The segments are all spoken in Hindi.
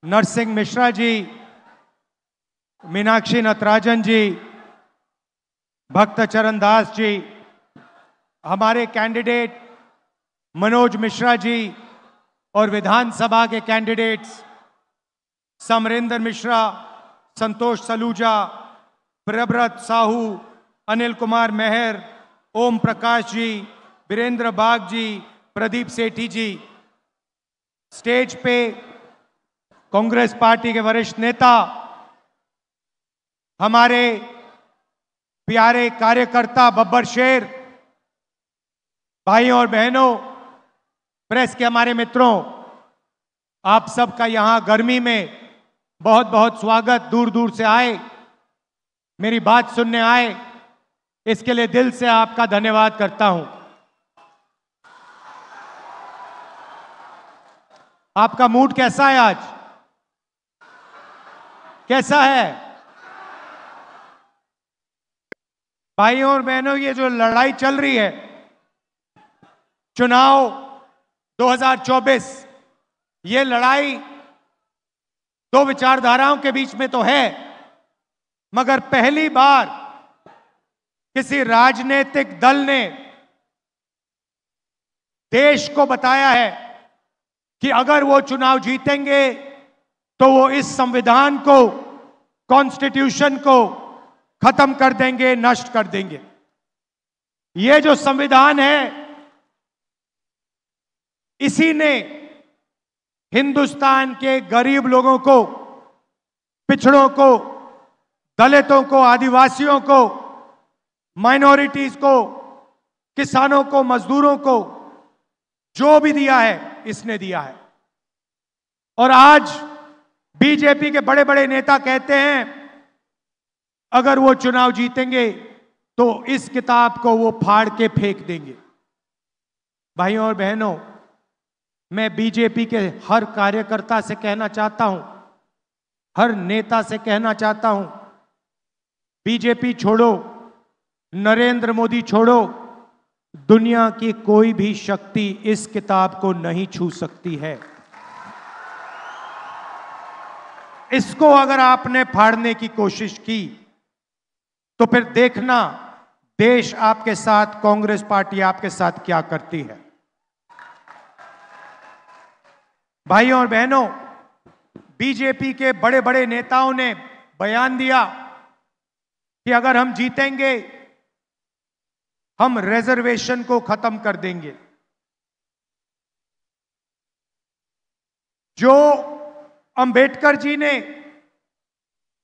नरसिंह मिश्रा जी, मीनाक्षी नटराजन जी, भक्त चरण दास जी, हमारे कैंडिडेट मनोज मिश्रा जी और विधानसभा के कैंडिडेट्स समरेंद्र मिश्रा, संतोष सलूजा, प्रभव्रत साहू, अनिल कुमार मेहर, ओम प्रकाश जी, वीरेंद्र बाग जी, प्रदीप सेठी जी। स्टेज पे कांग्रेस पार्टी के वरिष्ठ नेता, हमारे प्यारे कार्यकर्ता बब्बर शेर, भाइयों और बहनों, प्रेस के हमारे मित्रों, आप सबका यहां गर्मी में बहुत बहुत स्वागत। दूर दूर से आए, मेरी बात सुनने आए, इसके लिए दिल से आपका धन्यवाद करता हूं। आपका मूड कैसा है आज? कैसा है? भाइयों और बहनों, ये जो लड़ाई चल रही है, चुनाव 2024, ये लड़ाई दो विचारधाराओं के बीच में तो है, मगर पहली बार किसी राजनीतिक दल ने देश को बताया है कि अगर वो चुनाव जीतेंगे तो वो इस संविधान को, कॉन्स्टिट्यूशन को खत्म कर देंगे, नष्ट कर देंगे। ये जो संविधान है, इसी ने हिंदुस्तान के गरीब लोगों को, पिछड़ों को, दलितों को, आदिवासियों को, माइनॉरिटीज को, किसानों को, मजदूरों को जो भी दिया है, इसने दिया है। और आज बीजेपी के बड़े बड़े नेता कहते हैं अगर वो चुनाव जीतेंगे तो इस किताब को वो फाड़ के फेंक देंगे। भाइयों और बहनों, मैं बीजेपी के हर कार्यकर्ता से कहना चाहता हूं, हर नेता से कहना चाहता हूं, बीजेपी छोड़ो, नरेंद्र मोदी छोड़ो, दुनिया की कोई भी शक्ति इस किताब को नहीं छू सकती है। इसको अगर आपने फाड़ने की कोशिश की तो फिर देखना देश आपके साथ, कांग्रेस पार्टी आपके साथ क्या करती है। भाइयों और बहनों, बीजेपी के बड़े बड़े नेताओं ने बयान दिया कि अगर हम जीतेंगे हम रिजर्वेशन को खत्म कर देंगे। जो अंबेडकर जी ने,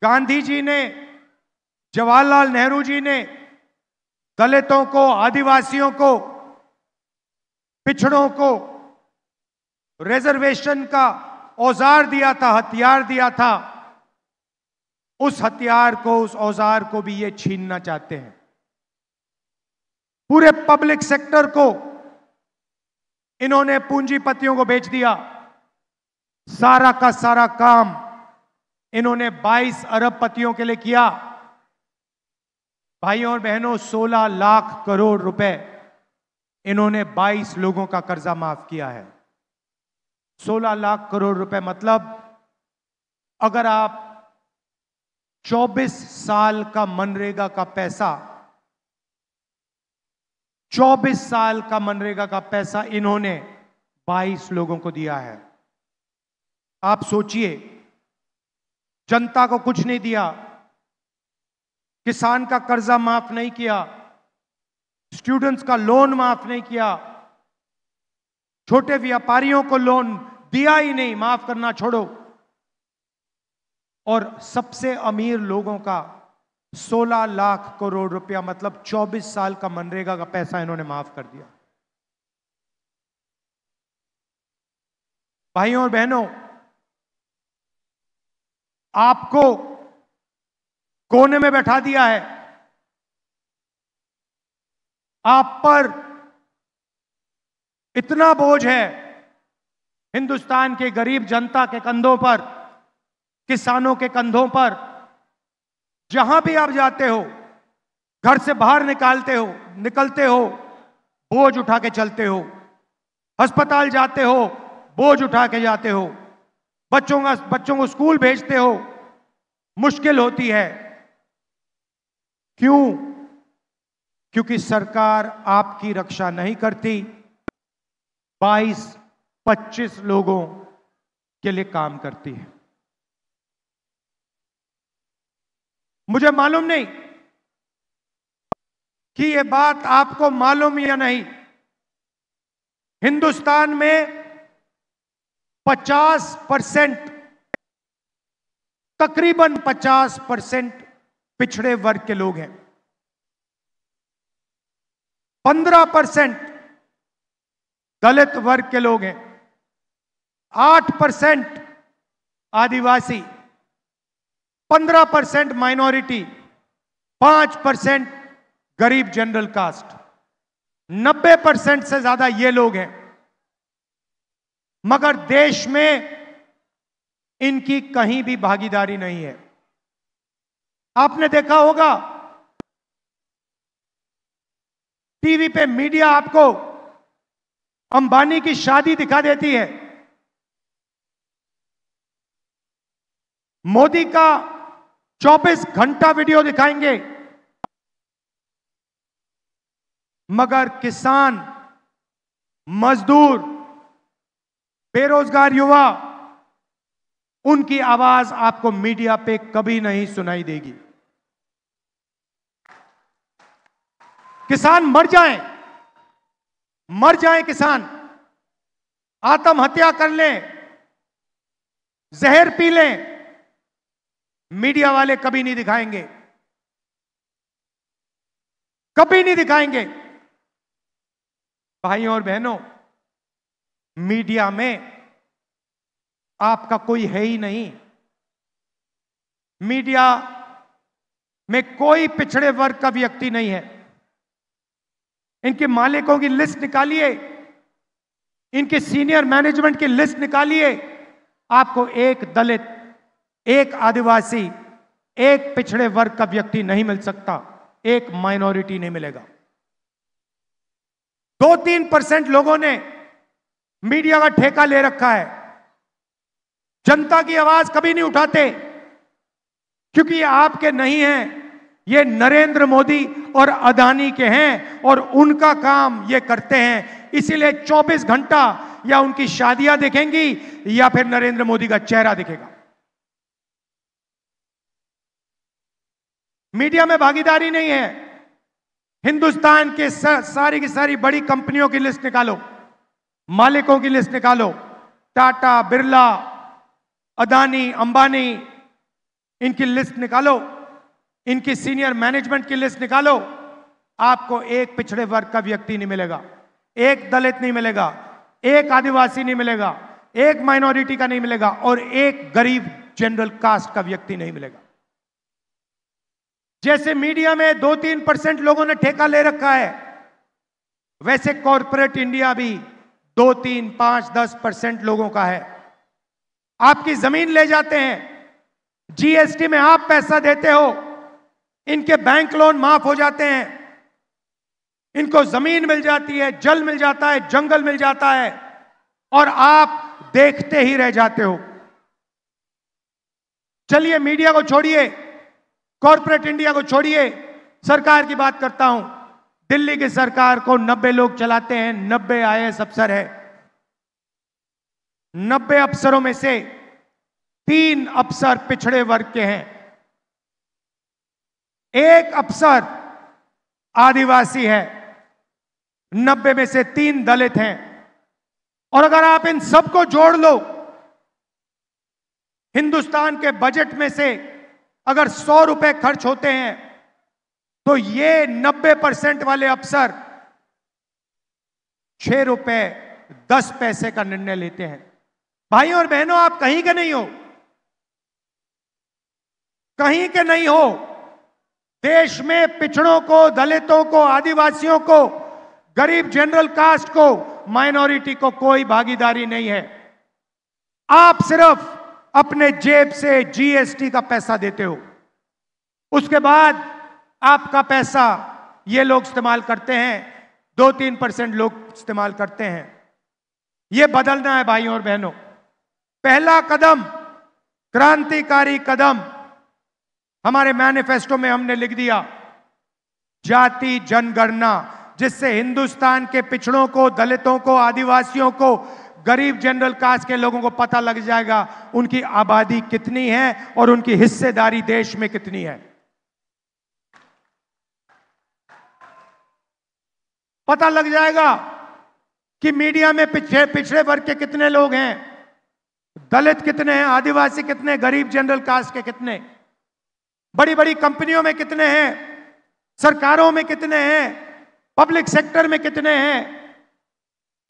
गांधी जी ने, जवाहरलाल नेहरू जी ने दलितों को, आदिवासियों को, पिछड़ों को रिजर्वेशन का औजार दिया था, हथियार दिया था, उस हथियार को, उस औजार को भी ये छीनना चाहते हैं। पूरे पब्लिक सेक्टर को इन्होंने पूंजीपतियों को बेच दिया। सारा का सारा काम इन्होंने 22 अरबपतियों के लिए किया। भाइयों और बहनों, 16 लाख करोड़ रुपए इन्होंने 22 लोगों का कर्जा माफ किया है। 16 लाख करोड़ रुपए मतलब अगर आप 24 साल का मनरेगा का पैसा, 24 साल का मनरेगा का पैसा इन्होंने 22 लोगों को दिया है। आप सोचिए, जनता को कुछ नहीं दिया, किसान का कर्जा माफ नहीं किया, स्टूडेंट्स का लोन माफ नहीं किया, छोटे व्यापारियों को लोन दिया ही नहीं, माफ करना छोड़ो, और सबसे अमीर लोगों का 16 लाख करोड़ रुपया मतलब 24 साल का मनरेगा का पैसा इन्होंने माफ कर दिया। भाइयों और बहनों, आपको कोने में बैठा दिया है। आप पर इतना बोझ है हिंदुस्तान के गरीब जनता के कंधों पर, किसानों के कंधों पर। जहां भी आप जाते हो, घर से बाहर निकलते हो, बोझ उठा के चलते हो। अस्पताल जाते हो, बोझ उठा के जाते हो। बच्चों को स्कूल भेजते हो, मुश्किल होती है। क्यों? क्योंकि सरकार आपकी रक्षा नहीं करती, 22-25 लोगों के लिए काम करती है। मुझे मालूम नहीं कि यह बात आपको मालूम या नहीं, हिंदुस्तान में 50%, तकरीबन 50% पिछड़े वर्ग के लोग हैं। 15% दलित वर्ग के लोग हैं। 8% आदिवासी, 15% माइनॉरिटी, 5% गरीब जनरल कास्ट, 90% से ज्यादा ये लोग हैं। मगर देश में इनकी कहीं भी भागीदारी नहीं है। आपने देखा होगा टीवी पे मीडिया आपको अंबानी की शादी दिखा देती है, मोदी का 24 घंटा वीडियो दिखाएंगे, मगर किसान, मजदूर, बेरोजगार युवा, उनकी आवाज आपको मीडिया पे कभी नहीं सुनाई देगी। किसान मर जाएं किसान, आत्महत्या कर लें, जहर पी लें, मीडिया वाले कभी नहीं दिखाएंगे, कभी नहीं दिखाएंगे। भाइयों और बहनों, मीडिया में आपका कोई है ही नहीं। मीडिया में कोई पिछड़े वर्ग का व्यक्ति नहीं है। इनके मालिकों की लिस्ट निकालिए, इनके सीनियर मैनेजमेंट की लिस्ट निकालिए, आपको एक दलित, एक आदिवासी, एक पिछड़े वर्ग का व्यक्ति नहीं मिल सकता, एक माइनॉरिटी नहीं मिलेगा। 2-3% लोगों ने मीडिया का ठेका ले रखा है, जनता की आवाज कभी नहीं उठाते, क्योंकि ये आपके नहीं हैं, ये नरेंद्र मोदी और अदानी के हैं और उनका काम ये करते हैं। इसीलिए 24 घंटा या उनकी शादियां दिखेंगी या फिर नरेंद्र मोदी का चेहरा दिखेगा। मीडिया में भागीदारी नहीं है। हिंदुस्तान के सारी की सारी बड़ी कंपनियों की लिस्ट निकालो, मालिकों की लिस्ट निकालो, टाटा, बिरला, अदानी, अंबानी, इनकी लिस्ट निकालो, इनकी सीनियर मैनेजमेंट की लिस्ट निकालो, आपको एक पिछड़े वर्ग का व्यक्ति नहीं मिलेगा, एक दलित नहीं मिलेगा, एक आदिवासी नहीं मिलेगा, एक माइनॉरिटी का नहीं मिलेगा और एक गरीब जनरल कास्ट का व्यक्ति नहीं मिलेगा। जैसे मीडिया में 2-3% लोगों ने ठेका ले रखा है, वैसे कॉरपोरेट इंडिया भी 2-3, 5, 10% लोगों का है। आपकी जमीन ले जाते हैं, जीएसटी में आप पैसा देते हो, इनके बैंक लोन माफ हो जाते हैं, इनको जमीन मिल जाती है, जल मिल जाता है, जंगल मिल जाता है और आप देखते ही रह जाते हो। चलिए मीडिया को छोड़िए, कॉरपोरेट इंडिया को छोड़िए, सरकार की बात करता हूं। दिल्ली की सरकार को 90 लोग चलाते हैं, 90 आईएएस अफसर है। 90 अफसरों में से 3 अफसर पिछड़े वर्ग के हैं, 1 अफसर आदिवासी है, 90 में से 3 दलित हैं। और अगर आप इन सबको जोड़ लो, हिंदुस्तान के बजट में से अगर 100 रुपए खर्च होते हैं तो ये 90% वाले अफसर 6 रुपए 10 पैसे का निर्णय लेते हैं। भाइयों और बहनों, आप कहीं के नहीं हो, कहीं के नहीं हो। देश में पिछड़ों को, दलितों को, आदिवासियों को, गरीब जनरल कास्ट को, माइनॉरिटी को कोई भागीदारी नहीं है। आप सिर्फ अपने जेब से जीएसटी का पैसा देते हो, उसके बाद आपका पैसा ये लोग इस्तेमाल करते हैं, 2-3% लोग इस्तेमाल करते हैं। ये बदलना है भाइयों और बहनों। पहला कदम, क्रांतिकारी कदम हमारे मैनिफेस्टो में हमने लिख दिया, जाति जनगणना, जिससे हिंदुस्तान के पिछड़ों को, दलितों को, आदिवासियों को, गरीब जनरल कास्ट के लोगों को पता लग जाएगा उनकी आबादी कितनी है और उनकी हिस्सेदारी देश में कितनी है। पता लग जाएगा कि मीडिया में पिछड़े वर्ग के कितने लोग हैं, दलित कितने हैं, आदिवासी कितने, गरीब जनरल कास्ट के कितने, बड़ी बड़ी कंपनियों में कितने हैं, सरकारों में कितने हैं, पब्लिक सेक्टर में कितने हैं,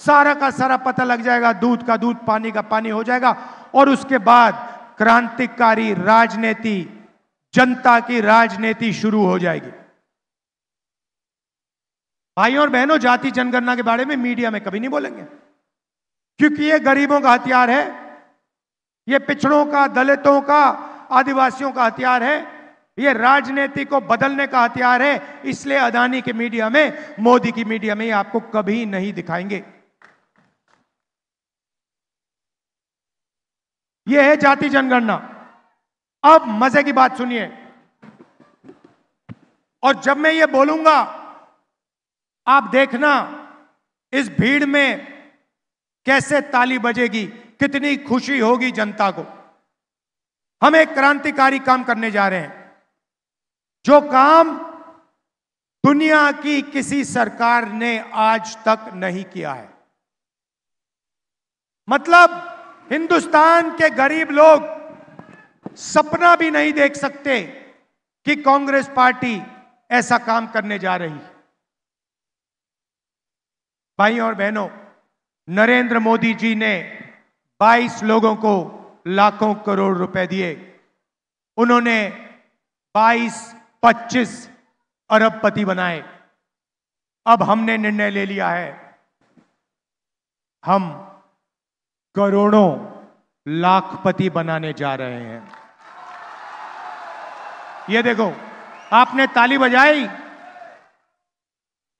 सारा का सारा पता लग जाएगा। दूध का दूध, पानी का पानी हो जाएगा। और उसके बाद क्रांतिकारी राजनीति, जनता की राजनीति शुरू हो जाएगी। भाइयों और बहनों, जाति जनगणना के बारे में मीडिया में कभी नहीं बोलेंगे, क्योंकि ये गरीबों का हथियार है, ये पिछड़ों का, दलितों का, आदिवासियों का हथियार है, ये राजनीति को बदलने का हथियार है। इसलिए अदानी की मीडिया में, मोदी की मीडिया में ये आपको कभी नहीं दिखाएंगे। ये है जाति जनगणना। अब मजे की बात सुनिए, और जब मैं ये बोलूंगा आप देखना इस भीड़ में कैसे ताली बजेगी, कितनी खुशी होगी जनता को। हम एक क्रांतिकारी काम करने जा रहे हैं, जो काम दुनिया की किसी सरकार ने आज तक नहीं किया है। मतलब हिंदुस्तान के गरीब लोग सपना भी नहीं देख सकते कि कांग्रेस पार्टी ऐसा काम करने जा रही है। भाइयों और बहनों, नरेंद्र मोदी जी ने 22 लोगों को लाखों करोड़ रुपए दिए। उन्होंने 22-25 अरबपति बनाए। अब हमने निर्णय ले लिया है, हम करोड़ों लाखपति बनाने जा रहे हैं। ये देखो, आपने ताली बजाई,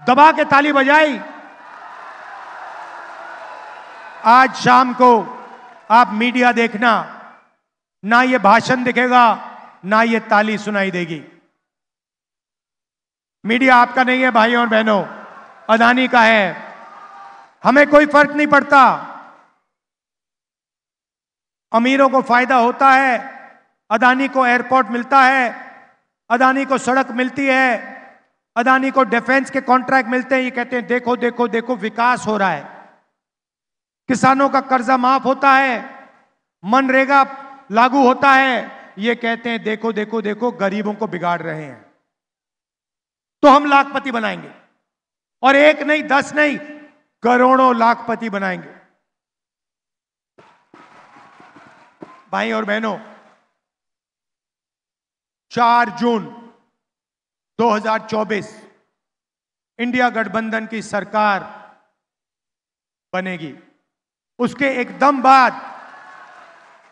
दबा के ताली बजाई। आज शाम को आप मीडिया देखना, ना ये भाषण दिखेगा, ना ये ताली सुनाई देगी। मीडिया आपका नहीं है भाइयों और बहनों, अदानी का है। हमें कोई फर्क नहीं पड़ता। अमीरों को फायदा होता है, अदानी को एयरपोर्ट मिलता है, अदानी को सड़क मिलती है, अदानी को डिफेंस के कॉन्ट्रैक्ट मिलते हैं। ये कहते हैं देखो देखो देखो विकास हो रहा है, किसानों का कर्जा माफ होता है, मनरेगा लागू होता है। ये कहते हैं देखो देखो देखो गरीबों को बिगाड़ रहे हैं। तो हम लाखपति बनाएंगे, और एक नहीं, 10 नहीं, करोड़ों लाखपति बनाएंगे। भाई और बहनों, 4 जून 2024 इंडिया गठबंधन की सरकार बनेगी। उसके एकदम बाद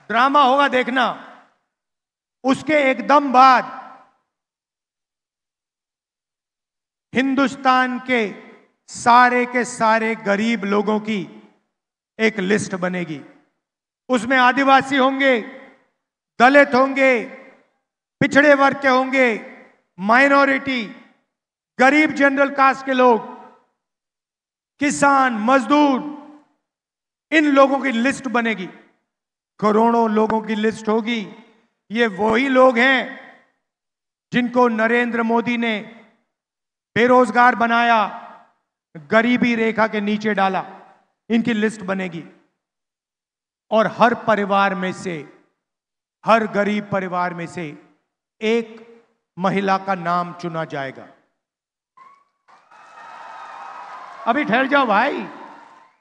ड्रामा होगा, देखना। उसके एकदम बाद हिंदुस्तान के सारे गरीब लोगों की एक लिस्ट बनेगी। उसमें आदिवासी होंगे, दलित होंगे, पिछड़े वर्ग के होंगे, माइनॉरिटी, गरीब जनरल कास्ट के लोग, किसान, मजदूर, इन लोगों की लिस्ट बनेगी। करोड़ों लोगों की लिस्ट होगी। ये वही लोग हैं जिनको नरेंद्र मोदी ने बेरोजगार बनाया, गरीबी रेखा के नीचे डाला। इनकी लिस्ट बनेगी, और हर परिवार में से, हर गरीब परिवार में से एक महिला का नाम चुना जाएगा। अभी ठहर जाओ भाई,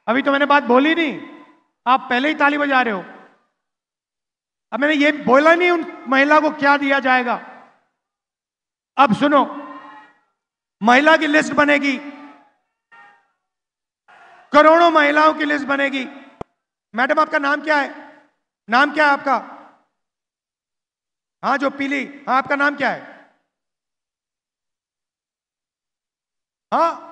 अभी तो मैंने बात बोली नहीं, आप पहले ही ताली बजा रहे हो। अब मैंने ये बोला नहीं उन महिला को क्या दिया जाएगा। अब सुनो, महिला की लिस्ट बनेगी, करोड़ों महिलाओं की लिस्ट बनेगी। मैडम आपका नाम क्या है? नाम क्या है आपका? हाँ जो पीली, हाँ आपका नाम क्या है? हाँ,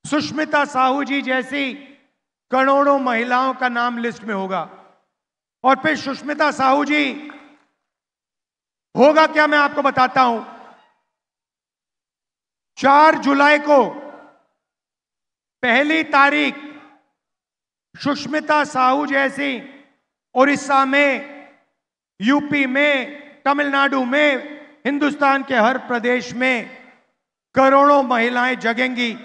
सुष्मिता साहू जी जैसी करोड़ों महिलाओं का नाम लिस्ट में होगा। और फिर सुष्मिता साहू जी, होगा क्या मैं आपको बताता हूं। 4 जुलाई को पहली तारीख सुष्मिता साहू जैसी उड़ीसा में, यूपी में, तमिलनाडु में, हिंदुस्तान के हर प्रदेश में करोड़ों महिलाएं जगेंगी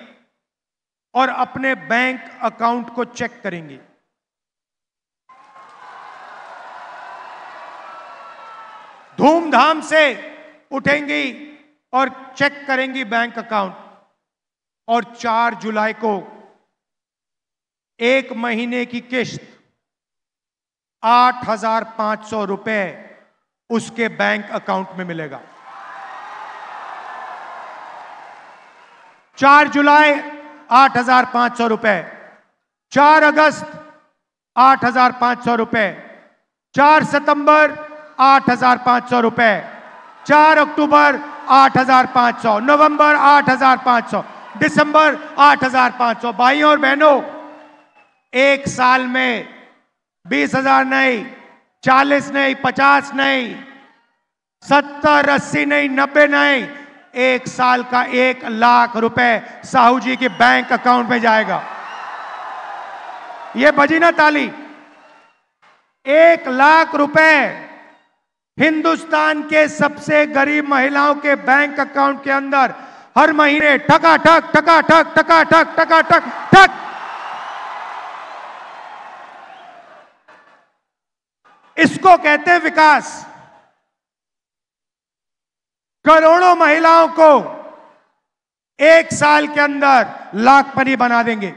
और अपने बैंक अकाउंट को चेक करेंगी। धूमधाम से उठेंगी और चेक करेंगी बैंक अकाउंट। और 4 जुलाई को 1 महीने की किस्त 8,500 रुपए उसके बैंक अकाउंट में मिलेगा। 4 जुलाई 8,500 रुपए, 4 अगस्त 8,500 रुपए, 4 सितंबर 8,500 रुपए, 4 अक्टूबर 8,500, नवंबर 8,500, दिसंबर 8,500। भाइयों और बहनों, एक साल में 20,000 नहीं, 40 नहीं, 50 नहीं, 70, 80 नहीं, 90 नहीं, एक साल का 1 लाख रुपए साहू जी के बैंक अकाउंट में जाएगा। ये बजी ना ताली। 1 लाख रुपए हिंदुस्तान के सबसे गरीब महिलाओं के बैंक अकाउंट के अंदर हर महीने ठका-ठक, ठका-ठक, ठका-ठक, ठका-ठक, ठक। इसको कहते हैं विकास। करोड़ों महिलाओं को 1 साल के अंदर लाखपति बना देंगे।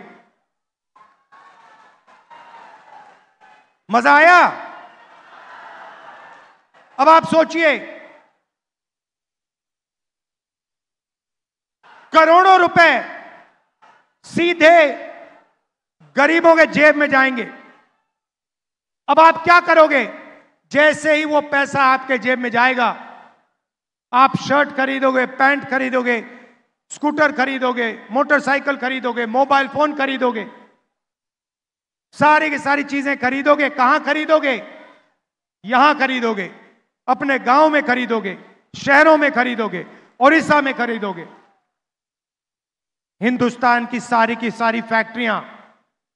मजा आया? अब आप सोचिए, करोड़ों रुपए सीधे गरीबों के जेब में जाएंगे। अब आप क्या करोगे? जैसे ही वो पैसा आपके जेब में जाएगा, आप शर्ट खरीदोगे, पैंट खरीदोगे, स्कूटर खरीदोगे, मोटरसाइकिल खरीदोगे, मोबाइल फोन खरीदोगे, सारी की सारी चीजें खरीदोगे। कहां खरीदोगे? यहां खरीदोगे, अपने गांव में खरीदोगे, शहरों में खरीदोगे, उड़ीसा में खरीदोगे। हिंदुस्तान की सारी फैक्ट्रियां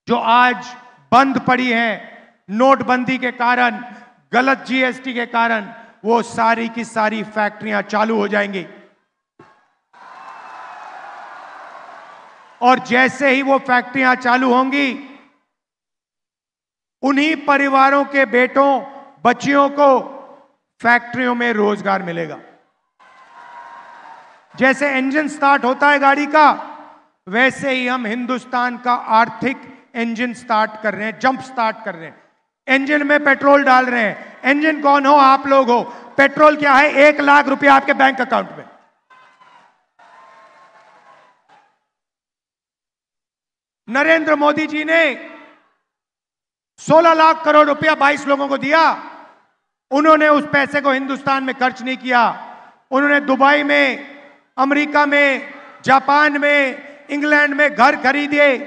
जो आज बंद पड़ी हैं नोटबंदी के कारण, गलत जीएसटी के कारण, वो सारी की सारी फैक्ट्रियां चालू हो जाएंगी। और जैसे ही वो फैक्ट्रियां चालू होंगी, उन्हीं परिवारों के बेटों बच्चियों को फैक्ट्रियों में रोजगार मिलेगा। जैसे इंजन स्टार्ट होता है गाड़ी का, वैसे ही हम हिंदुस्तान का आर्थिक इंजन स्टार्ट कर रहे हैं, जंप स्टार्ट कर रहे हैं। इंजन में पेट्रोल डाल रहे हैं। इंजन कौन हो? आप लोग हो। पेट्रोल क्या है? 1 लाख रुपया आपके बैंक अकाउंट में। नरेंद्र मोदी जी ने 16 लाख करोड़ रुपया 22 लोगों को दिया। उन्होंने उस पैसे को हिंदुस्तान में खर्च नहीं किया। उन्होंने दुबई में, अमेरिका में, जापान में, इंग्लैंड में घर खरीदे,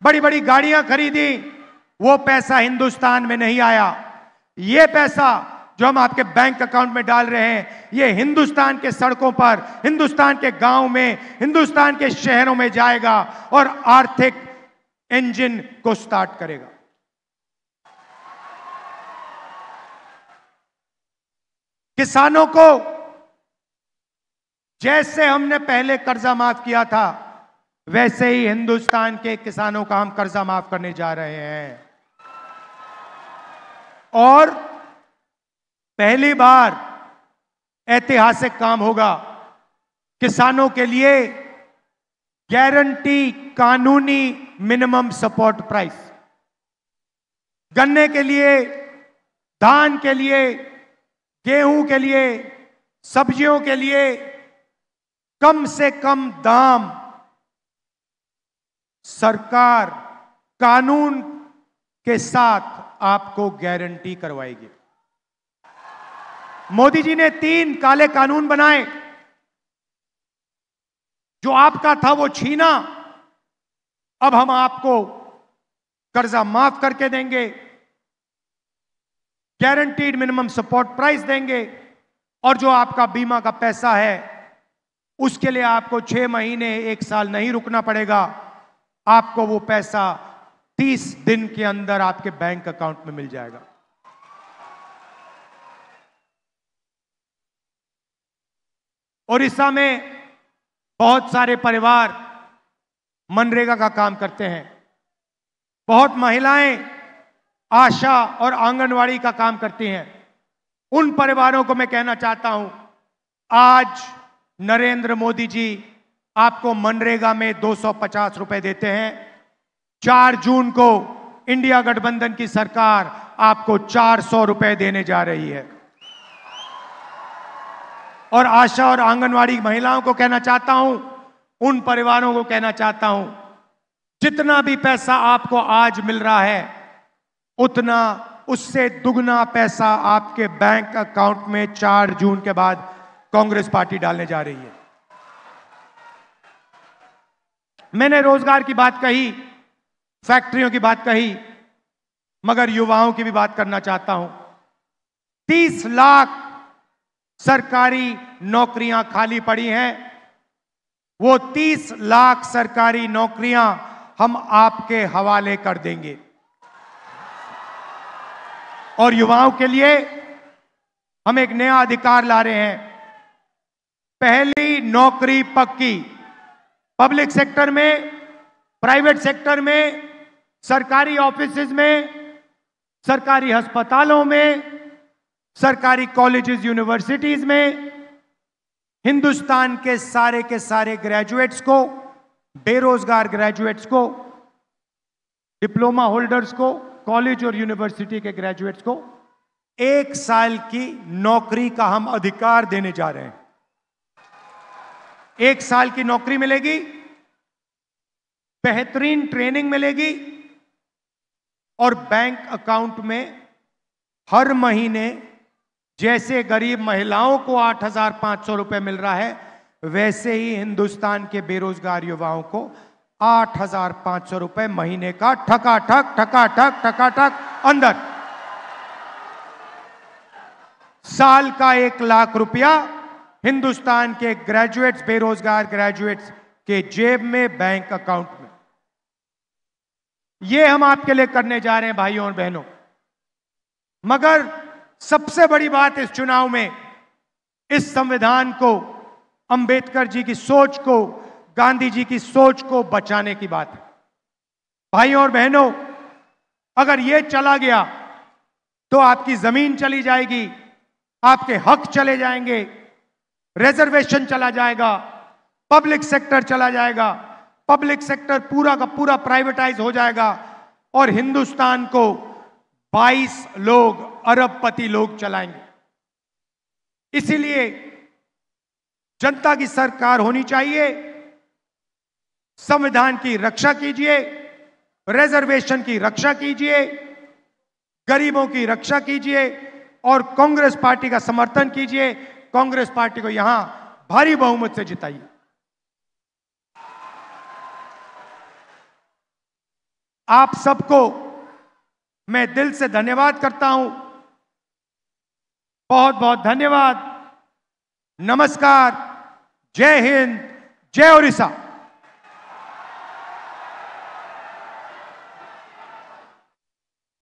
बड़ी बड़ी गाड़ियां खरीदी। वो पैसा हिंदुस्तान में नहीं आया। ये पैसा जो हम आपके बैंक अकाउंट में डाल रहे हैं, ये हिंदुस्तान के सड़कों पर, हिंदुस्तान के गांव में, हिंदुस्तान के शहरों में जाएगा और आर्थिक इंजन को स्टार्ट करेगा। किसानों को जैसे हमने पहले कर्जा माफ किया था, वैसे ही हिंदुस्तान के किसानों का हम कर्जा माफ करने जा रहे हैं। और पहली बार ऐतिहासिक काम होगा। किसानों के लिए गारंटी कानूनी मिनिमम सपोर्ट प्राइस, गन्ने के लिए, धान के लिए, गेहूं के लिए, सब्जियों के लिए कम से कम दाम सरकार कानून के साथ आपको गारंटी करवाएगी। मोदी जी ने 3 काले कानून बनाए। जो आपका था वो छीना, अब हम आपको कर्जा माफ करके देंगे, गारंटीड मिनिमम सपोर्ट प्राइस देंगे, और जो आपका बीमा का पैसा है उसके लिए आपको 6 महीने 1 साल नहीं रुकना पड़ेगा। आपको वो पैसा 30 दिन के अंदर आपके बैंक अकाउंट में मिल जाएगा। ओडिशा में बहुत सारे परिवार मनरेगा का काम करते हैं। बहुत महिलाएं आशा और आंगनवाड़ी का काम करती हैं। उन परिवारों को मैं कहना चाहता हूं, आज नरेंद्र मोदी जी आपको मनरेगा में 250 रुपए देते हैं। 4 जून को इंडिया गठबंधन की सरकार आपको 400 रुपए देने जा रही है। और आशा और आंगनवाड़ी महिलाओं को कहना चाहता हूं, उन परिवारों को कहना चाहता हूं, जितना भी पैसा आपको आज मिल रहा है उतना उससे दुगना पैसा आपके बैंक अकाउंट में 4 जून के बाद कांग्रेस पार्टी डालने जा रही है। मैंने रोजगार की बात कही, फैक्ट्रियों की बात कही, मगर युवाओं की भी बात करना चाहता हूं। 30 लाख सरकारी नौकरियां खाली पड़ी हैं। वो 30 लाख सरकारी नौकरियां हम आपके हवाले कर देंगे। और युवाओं के लिए हम एक नया अधिकार ला रहे हैं। पहली नौकरी पक्की, पब्लिक सेक्टर में, प्राइवेट सेक्टर में, सरकारी ऑफिसेज में, सरकारी अस्पतालों में, सरकारी कॉलेजेस यूनिवर्सिटीज में, हिंदुस्तान के सारे ग्रेजुएट्स को, बेरोजगार ग्रेजुएट्स को, डिप्लोमा होल्डर्स को, कॉलेज और यूनिवर्सिटी के ग्रेजुएट्स को 1 साल की नौकरी का हम अधिकार देने जा रहे हैं। 1 साल की नौकरी मिलेगी, बेहतरीन ट्रेनिंग मिलेगी, और बैंक अकाउंट में हर महीने जैसे गरीब महिलाओं को 8,500 रुपए मिल रहा है, वैसे ही हिंदुस्तान के बेरोजगार युवाओं को 8,500 रुपए महीने का ठकाठक अंदर। साल का 1 लाख रुपया हिंदुस्तान के ग्रेजुएट्स, बेरोजगार ग्रेजुएट्स के जेब में, बैंक अकाउंट में। यह हम आपके लिए करने जा रहे हैं भाइयों और बहनों। मगर सबसे बड़ी बात इस चुनाव में, इस संविधान को, अंबेडकर जी की सोच को, गांधी जी की सोच को बचाने की बात है। भाइयों और बहनों, अगर यह चला गया तो आपकी जमीन चली जाएगी, आपके हक चले जाएंगे, रिजर्वेशन चला जाएगा, पब्लिक सेक्टर चला जाएगा, पब्लिक सेक्टर पूरा का पूरा प्राइवेटाइज हो जाएगा, और हिंदुस्तान को 22 लोग, अरबपति लोग चलाएंगे। इसीलिए जनता की सरकार होनी चाहिए। संविधान की रक्षा कीजिए, रिजर्वेशन की रक्षा कीजिए, गरीबों की रक्षा कीजिए, और कांग्रेस पार्टी का समर्थन कीजिए। कांग्रेस पार्टी को यहां भारी बहुमत से जिताइए। आप सबको मैं दिल से धन्यवाद करता हूं। बहुत बहुत धन्यवाद। नमस्कार। जय हिंद, जय ओडिशा।